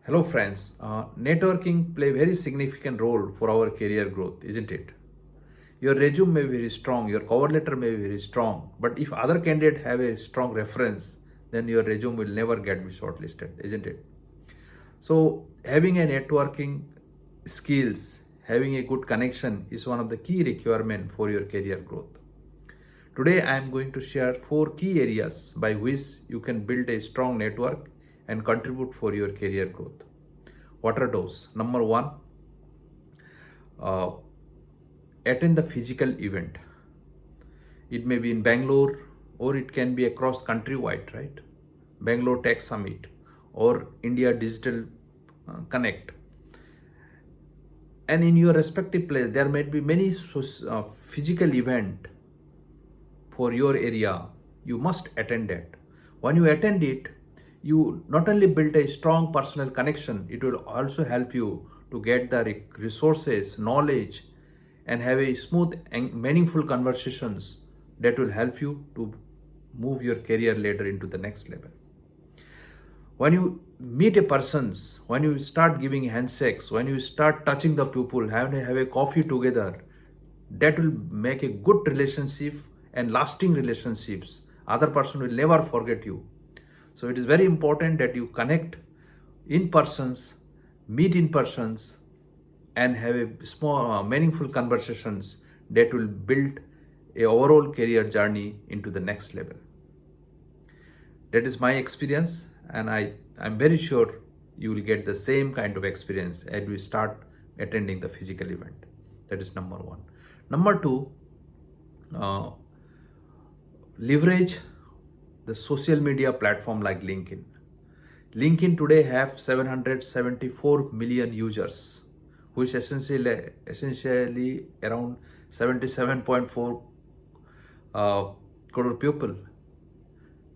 Hello friends, networking play very significant role for our career growth, isn't it? Your resume may be very strong, your cover letter may be very strong, but if other candidate have a strong reference, then your resume will never get be shortlisted, isn't it? So having a networking skills, having a good connection is one of the key requirement for your career growth. Today I am going to share 4 key areas by which you can build a strong network and contribute for your career growth. What are those? Number one, uh, attend the physical event. It may be in Bangalore or it can be across countrywide, right? Bangalore Tech Summit or India Digital Connect. And in your respective place, there might be many physical event for your area. You must attend it. When you attend it, you not only build a strong personal connection, it will also help you to get the resources, knowledge, and have a smooth and meaningful conversations that will help you to move your career later into the next level. When you meet a persons, when you start giving handshakes, when you start touching the people, have a coffee together, that will make a good relationship and lasting relationships. Other person will never forget you. So it is very important that you connect in persons, meet in persons, and have a small meaningful conversations that will build a overall career journey into the next level. That is my experience, and I'm very sure you will get the same kind of experience as we start attending the physical event. That is number one. Number two, uh, leverage the social media platform like LinkedIn. LinkedIn today have 774 million users, which essentially around 77.4 crore people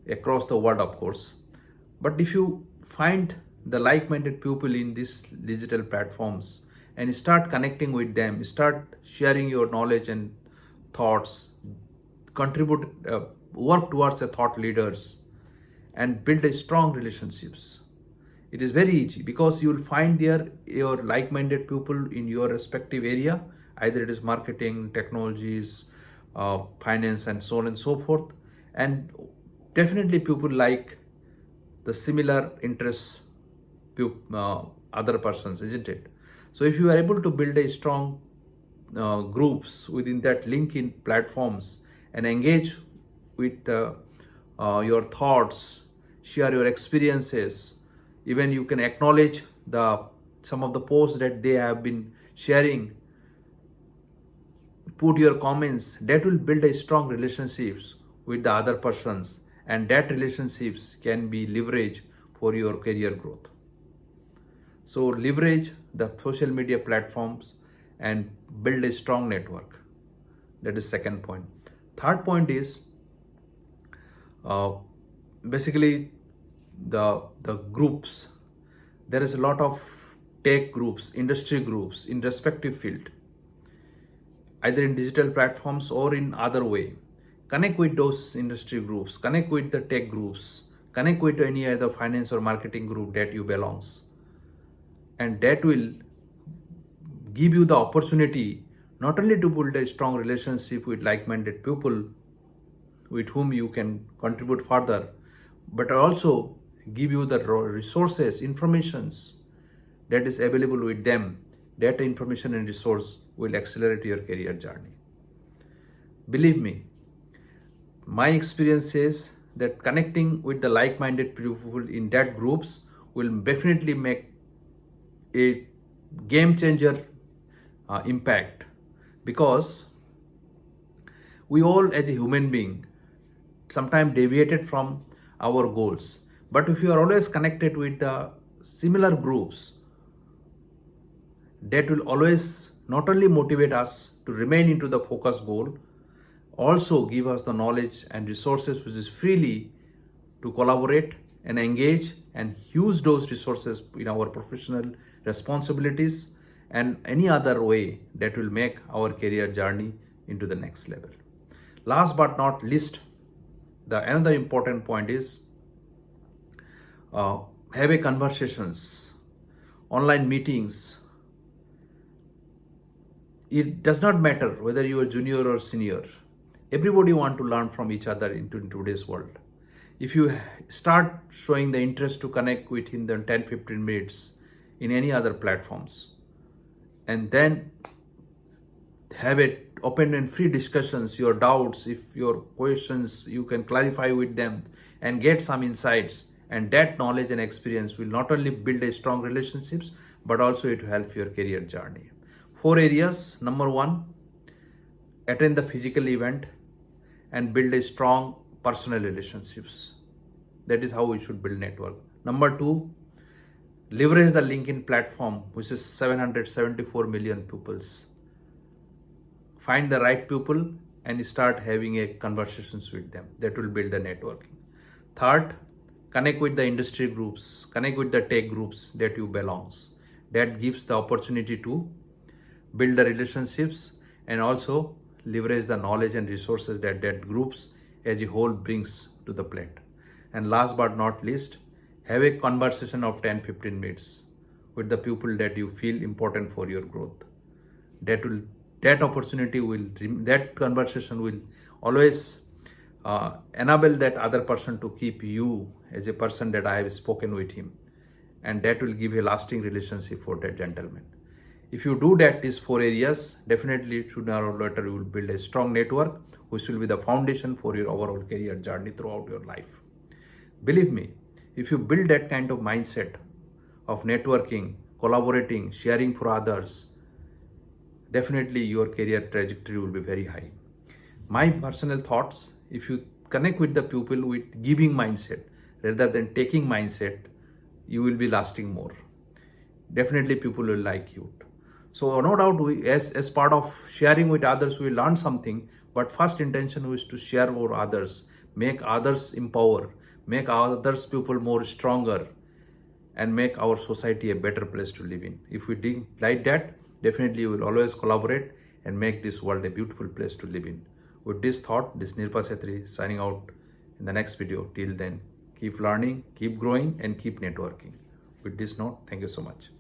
across the world, of course. But if you find the like-minded people in these digital platforms and start connecting with them, start sharing your knowledge and thoughts, contribute, work towards a thought leaders, and build a strong relationships. It is very easy because you will find there your like-minded people in your respective area. Either it is marketing, technologies, finance, and so on and so forth. And definitely people like the similar interests other persons, isn't it? So if you are able to build a strong groups within that LinkedIn platforms and engage with your thoughts, share your experiences, even you can acknowledge the some of the posts that they have been sharing, put your comments, that will build a strong relationships with the other persons, and that relationships can be leveraged for your career growth. So leverage the social media platforms and build a strong network. That is second point. Third point is uh, basically the groups. There is a lot of tech groups, industry groups in respective field, either in digital platforms or in other way. Connect with those industry groups, connect with the tech groups, connect with any other finance or marketing group that you belongs, and that will give you the opportunity not only to build a strong relationship with like-minded people with whom you can contribute further, but also give you the resources, informations that is available with them. That information and resource will accelerate your career journey. Believe me, my experience says that connecting with the like-minded people in that groups will definitely make a game changer impact, because we all as a human being sometimes deviated from our goals, but if you are always connected with the similar groups, that will always not only motivate us to remain into the focus goal, also give us the knowledge and resources which is freely to collaborate and engage and use those resources in our professional responsibilities and any other way that will make our career journey into the next level. Last but not least, the another important point is have a conversations online meetings. It does not matter whether you are junior or senior. Everybody want to learn from each other in today's world. If you start showing the interest to connect with him then 10-15 minutes in any other platforms, and then have it open and free discussions, your doubts, if your questions, you can clarify with them and get some insights, and that knowledge and experience will not only build a strong relationships but also it will help your career journey. 4 areas. Number 1, attend the physical event and build a strong personal relationships. That is how we should build network. Number 2, leverage the LinkedIn platform, which is 774 million pupils. Find the right people and start having a conversations with them. That will build the networking. Third, connect with the industry groups, connect with the tech groups that you belongs. That gives the opportunity to build the relationships and also leverage the knowledge and resources that groups as a whole brings to the plate. And last but not least, have a conversation of 10-15 minutes with the people that you feel important for your growth. That conversation will always enable that other person to keep you as a person that I have spoken with him, and that will give a lasting relationship for that gentleman. If you do that, these 4 areas, definitely sooner or later you will build a strong network which will be the foundation for your overall career journey throughout your life. Believe me, if you build that kind of mindset of networking, collaborating, sharing for others, definitely your career trajectory will be very high. My personal thoughts, if you connect with the people with giving mindset rather than taking mindset, you will be lasting more. Definitely people will like you. So no doubt, as part of sharing with others, we learn something, but first intention is to share for others, make others empower, make others people more stronger, and make our society a better place to live in. If we do like that, definitely we will always collaborate and make this world a beautiful place to live in. With this thought, this Nirpa Chetri signing out in the next video. Till then, keep learning, keep growing, and keep networking. With this note, thank you so much.